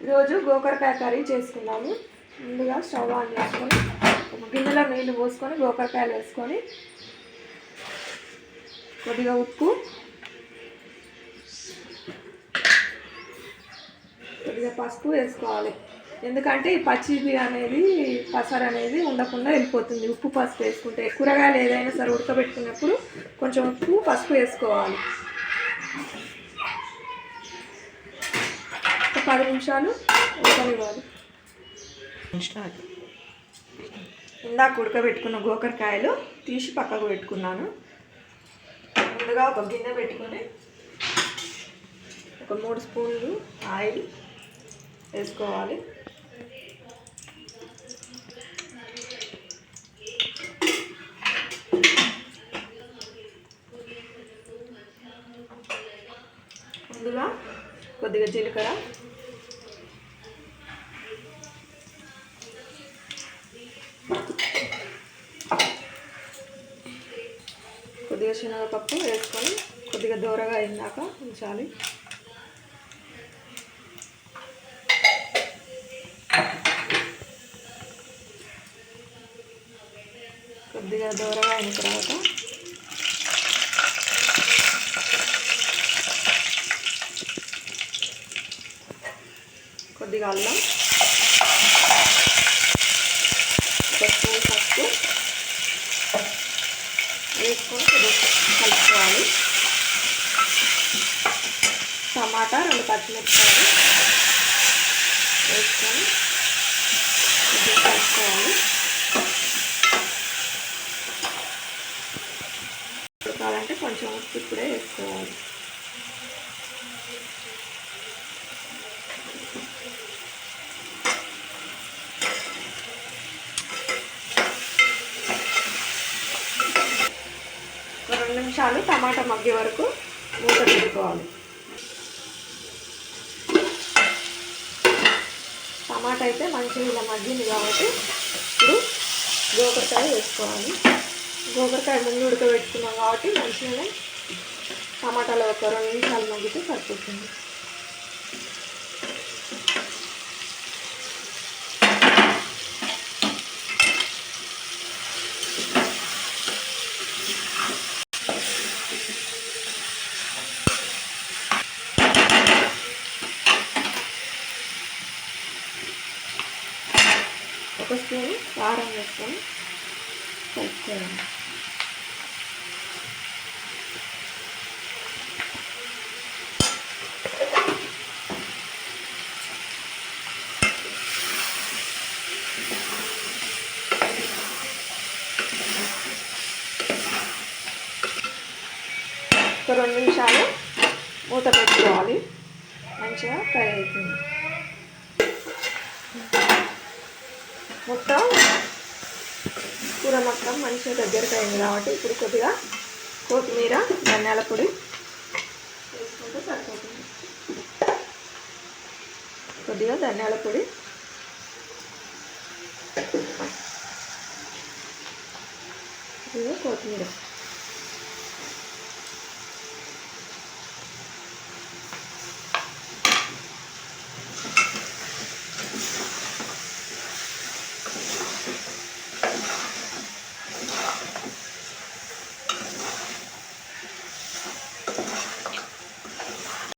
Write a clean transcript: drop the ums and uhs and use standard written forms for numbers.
ఈరోజు గోకరకాయ కర్రీ చేసుకున్నాము. ముందుగా స్టవ్ ఆన్ చేసుకొని ఒక గిన్నెలో నీళ్ళు పోసుకొని గోకరకాయలు వేసుకొని కొద్దిగా ఉప్పు, కొద్దిగా పసుపు వేసుకోవాలి. ఎందుకంటే ఈ పచ్చిది అనేది పసరు అనేది ఉండకుండా వెళ్ళిపోతుంది ఉప్పు పసుపు వేసుకుంటే. కూరగాయలు ఏదైనా సరే ఉడకబెట్టుకున్నప్పుడు కొంచెం ఉప్పు పసుపు వేసుకోవాలి. 10 నిమిషాలు ఉడకనివ్వాలి. ఇందాక ఉడకబెట్టుకున్న గోకరకాయలు తీసి పక్కకు పెట్టుకున్నాను. ముందుగా ఒక గిన్నె పెట్టుకొని ఒక 3 స్పూన్లు ఆయిల్ వేసుకోవాలి. ముందుగా కొద్దిగా జీలకర్ర, కొద్దిగా శనగపప్పు వేసుకొని కొద్దిగా దూరగా అయిందాక ఉంచాలి. కొద్దిగా దూరగా అయిన తర్వాత కొద్దిగా అల్లం, ఒక స్పూన్ పసుపు వేసుకొని కొద్దిగా కలుపుకోవాలి. టమాటా 2 పచ్చిమిరపకాయలు వేసుకొని కొద్దిగా కలుపుకోవాలి. ఉడకాలంటే కొంచెం ఉప్పు ఇప్పుడే వేసుకోవాలి. ఒక 2 నిమిషాలు టమాటా మగ్గే వరకు మూత పెట్టుకోవాలి. టమాటా అయితే మంచిగా ఇలా మగ్గింది కాబట్టి ఇప్పుడు గోకరకాయ వేసుకోవాలి. గోకరకాయ ముందు ఉడకబెట్టుకున్నాం కాబట్టి మంచిగానే టమాటాలో ఒక 2 నిమిషాలు మగ్గితే సరిపోతుంది. ఒక స్పూన్ కారం వేసుకొని కలుపుకోవాలి. ఒక 2 నిమిషాలు మూత పెట్టుకోవాలి. మంచిగా ఫ్రై అవుతుంది. మొత్తం కూర మొత్తం మంచిగా దగ్గరికి అయింది కాబట్టి ఇప్పుడు కొద్దిగా కొత్తిమీర, ధనియాల పొడి వేసుకుంటే సరిపోతుంది. కొద్దిగా ధనియాల పొడి, కొద్దిగా కొత్తిమీర